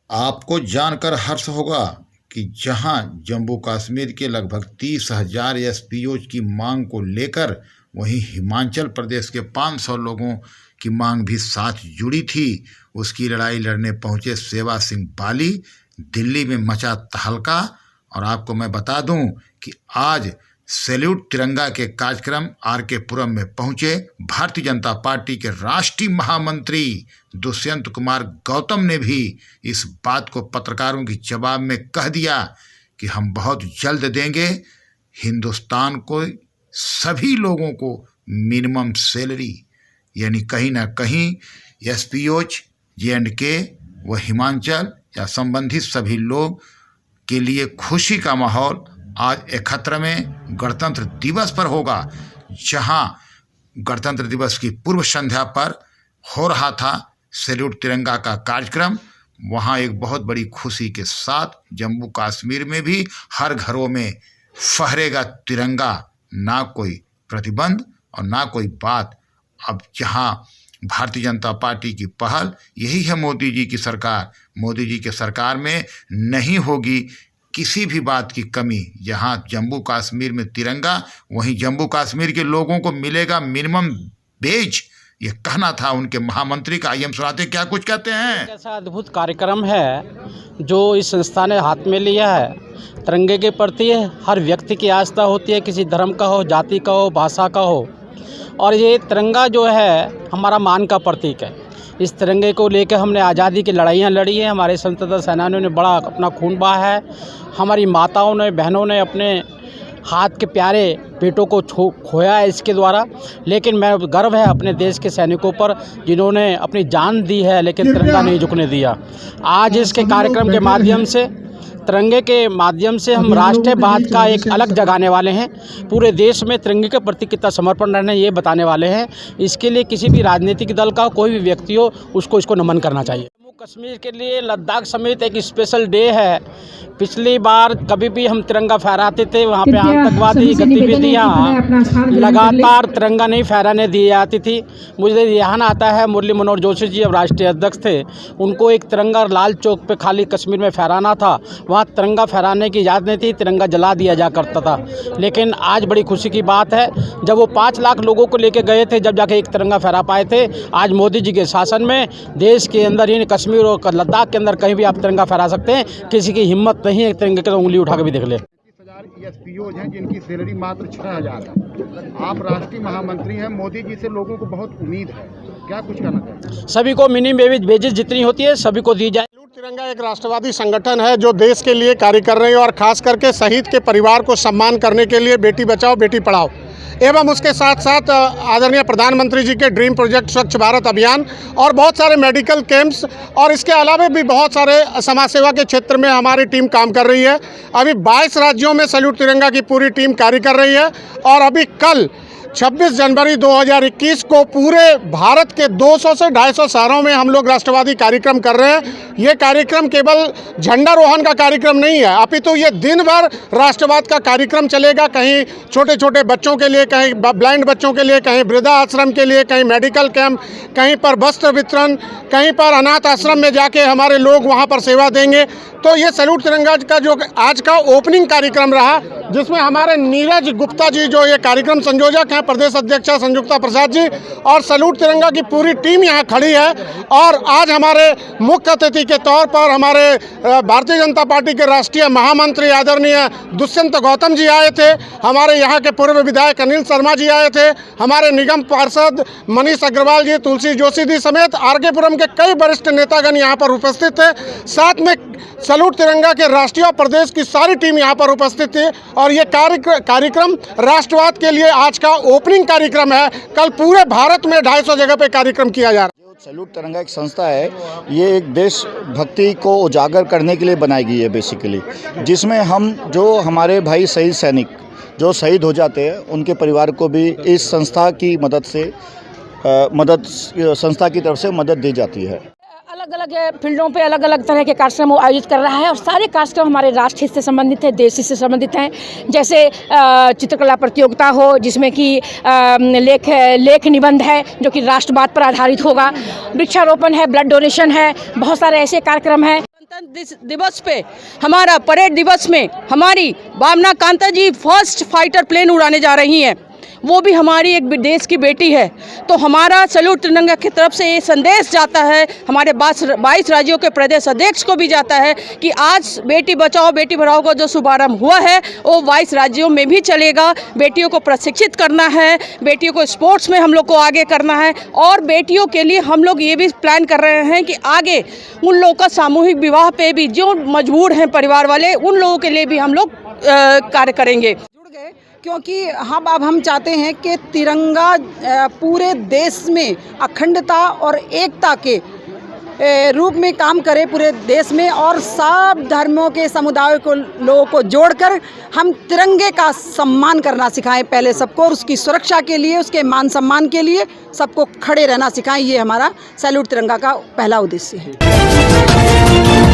आपको जानकर हर्ष होगा कि जहां जम्मू कश्मीर के लगभग 30,000 एसपीओ की मांग को लेकर वहीं हिमाचल प्रदेश के 500 लोगों की मांग भी साथ जुड़ी थी। उसकी लड़ाई लड़ने पहुंचे सेवा सिंह बाली। दिल्ली में मचा तहलका। और आपको मैं बता दूं कि आज सैल्यूट तिरंगा के कार्यक्रम आर.के. पुरम में पहुंचे भारतीय जनता पार्टी के राष्ट्रीय महामंत्री दुष्यंत कुमार गौतम ने भी इस बात को पत्रकारों के जवाब में कह दिया कि हम बहुत जल्द देंगे हिंदुस्तान को सभी लोगों को मिनिमम सैलरी, यानी कहीं ना कहीं एसपीओज, J&K व हिमाचल या संबंधित सभी लोग के लिए खुशी का माहौल आज 71वें गणतंत्र दिवस पर होगा। जहां गणतंत्र दिवस की पूर्व संध्या पर हो रहा था सैल्यूट तिरंगा का कार्यक्रम, वहां एक बहुत बड़ी खुशी के साथ जम्मू कश्मीर में भी हर घरों में फहरेगा तिरंगा। ना कोई प्रतिबंध और ना कोई बात। अब जहां भारतीय जनता पार्टी की पहल यही है, मोदी जी की सरकार, मोदी जी के सरकार में नहीं होगी किसी भी बात की कमी। जहां जम्मू कश्मीर में तिरंगा, वहीं जम्मू कश्मीर के लोगों को मिलेगा मिनिमम वेज। ये कहना था उनके महामंत्री का। आइए हम सुनाते क्या कुछ कहते हैं। ऐसा अद्भुत कार्यक्रम है जो इस संस्था ने हाथ में लिया है। तिरंगे के प्रति हर व्यक्ति की आस्था होती है, किसी धर्म का हो, जाति का हो, भाषा का हो। और ये तिरंगा जो है हमारा मान का प्रतीक है। इस तिरंगे को लेकर हमने आज़ादी की लड़ाइयाँ लड़ी हैं। हमारे स्वतंत्रता सेनानियों ने बड़ा अपना खून बहा है। हमारी माताओं ने, बहनों ने अपने हाथ के प्यारे बेटों को खोया है इसके द्वारा। लेकिन मैं गर्व है अपने देश के सैनिकों पर जिन्होंने अपनी जान दी है लेकिन तिरंगा नहीं झुकने दिया। आज इसके कार्यक्रम के माध्यम से, तिरंगे के माध्यम से हम राष्ट्रवाद का एक अलग जगाने वाले हैं। पूरे देश में तिरंगे के प्रति कितना समर्पण रहना है ये बताने वाले हैं। इसके लिए किसी भी राजनीतिक दल का कोई भी व्यक्ति हो उसको इसको नमन करना चाहिए। जम्मू कश्मीर के लिए लद्दाख समेत एक स्पेशल डे है। पिछली बार कभी भी हम तिरंगा फहराते थे, वहाँ पे आतंकवादी गतिविधियाँ लगातार तिरंगा नहीं फहराने दी जाती थी। मुझे ध्यान आता है मुरली मनोहर जोशी जी अब राष्ट्रीय अध्यक्ष थे, उनको एक तिरंगा लाल चौक पे खाली कश्मीर में फहराना था, वहाँ तिरंगा फहराने की इजाज़त नहीं थी, तिरंगा जला दिया जा करता था। लेकिन आज बड़ी खुशी की बात है जब वो 5 लाख लोगों को लेके गए थे, जब जाके एक तिरंगा फहरा पाए थे। आज मोदी जी के शासन में देश के अंदर ही कश्मीर और लद्दाख के अंदर कहीं भी आप तिरंगा फहरा सकते हैं। किसी की हिम्मत नहीं है तिरंगे की तो उंगली उठा के भी देख ले। 30,000 एसपीओज हैं जिनकी सैलरी मात्र 6,000 है। आप राष्ट्रीय महामंत्री हैं, मोदी जी से लोगों को बहुत उम्मीद है, क्या कुछ कहना चाहते हैं? सभी को मिनिमम वेजेस जितनी होती है सभी को दी जाए। सैल्यूट तिरंगा एक राष्ट्रवादी संगठन है जो देश के लिए कार्य कर रहे हैं और खास करके शहीद के परिवार को सम्मान करने के लिए बेटी बचाओ बेटी पढ़ाओ एवं उसके साथ साथ आदरणीय प्रधानमंत्री जी के ड्रीम प्रोजेक्ट स्वच्छ भारत अभियान और बहुत सारे मेडिकल कैंप्स और इसके अलावा भी बहुत सारे समाज सेवा के क्षेत्र में हमारी टीम काम कर रही है। अभी 22 राज्यों में सैल्यूट तिरंगा की पूरी टीम कार्य कर रही है और अभी कल 26 जनवरी 2021 को पूरे भारत के 200 से 250 शहरों में हम लोग राष्ट्रवादी कार्यक्रम कर रहे हैं। ये कार्यक्रम केवल झंडारोहण का कार्यक्रम नहीं है, अपितु ये दिन भर राष्ट्रवाद का कार्यक्रम चलेगा। कहीं छोटे छोटे बच्चों के लिए, कहीं ब्लाइंड बच्चों के लिए, कहीं वृद्धा आश्रम के लिए, कहीं मेडिकल कैंप, कहीं पर वस्त्र वितरण, कहीं पर अनाथ आश्रम में जाके हमारे लोग वहाँ पर सेवा देंगे। तो ये सैल्यूट तिरंगा का जो आज का ओपनिंग कार्यक्रम रहा, जिसमें हमारे नीरज गुप्ता जी जो ये कार्यक्रम संयोजक हैं, प्रदेश अध्यक्ष संयुक्ता प्रसाद जी और सैल्यूट तिरंगा की पूरी टीम यहाँ खड़ी है। और आज हमारे मुख्य अतिथि के तौर पर हमारे भारतीय जनता पार्टी के राष्ट्रीय महामंत्री आदरणीय दुष्यंत गौतम जी आए थे, हमारे यहाँ के पूर्व विधायक अनिल शर्मा जी आए थे, हमारे निगम पार्षद मनीष अग्रवाल जी, तुलसी जोशी जी समेत आर.के. पुरम के कई वरिष्ठ नेतागण यहाँ पर उपस्थित थे। साथ में सैल्यूट तिरंगा के राष्ट्रीय और प्रदेश की सारी टीम यहाँ पर उपस्थित थी और ये कार्यक्रम राष्ट्रवाद के लिए आज का ओपनिंग कार्यक्रम है। कल पूरे भारत में 250 जगह पे कार्यक्रम किया जा रहा है। सैल्यूट तिरंगा एक संस्था है, ये एक देशभक्ति को उजागर करने के लिए बनाई गई है बेसिकली, जिसमें हम जो हमारे भाई शहीद सैनिक जो शहीद हो जाते हैं उनके परिवार को भी इस संस्था की मदद से संस्था की तरफ से मदद दी जाती है। अलग अलग फील्डों पे अलग अलग तरह के कार्यक्रम आयोजित कर रहा है और सारे कार्यक्रम हमारे राष्ट्र हित से संबंधित है, देश हित से संबंधित हैं। जैसे चित्रकला प्रतियोगिता हो जिसमें कि लेख निबंध है जो कि राष्ट्रवाद पर आधारित होगा, वृक्षारोपण है, ब्लड डोनेशन है, बहुत सारे ऐसे कार्यक्रम हैं। दिवस पे, हमारा परेड दिवस में हमारी भावना कांता जी फर्स्ट फाइटर प्लेन उड़ाने जा रही हैं। वो भी हमारी एक देश की बेटी है। तो हमारा सैल्यूट तिरंगा की तरफ से ये संदेश जाता है हमारे 22 राज्यों के प्रदेश अध्यक्ष को भी जाता है कि आज बेटी बचाओ बेटी पढ़ाओ का जो शुभारंभ हुआ है वो 22 राज्यों में भी चलेगा। बेटियों को प्रशिक्षित करना है, बेटियों को स्पोर्ट्स में हम लोग को आगे करना है और बेटियों के लिए हम लोग ये भी प्लान कर रहे हैं कि आगे उन लोगों का सामूहिक विवाह पे भी जो मजबूर हैं परिवार वाले, उन लोगों के लिए भी हम लोग कार्य करेंगे। क्योंकि हम चाहते हैं कि तिरंगा पूरे देश में अखंडता और एकता के रूप में काम करे पूरे देश में, और सब धर्मों के समुदायों को लोगों को जोड़कर हम तिरंगे का सम्मान करना सिखाएं पहले सबको, और उसकी सुरक्षा के लिए, उसके मान सम्मान के लिए सबको खड़े रहना सिखाएं। ये हमारा सैल्यूट तिरंगा का पहला उद्देश्य है।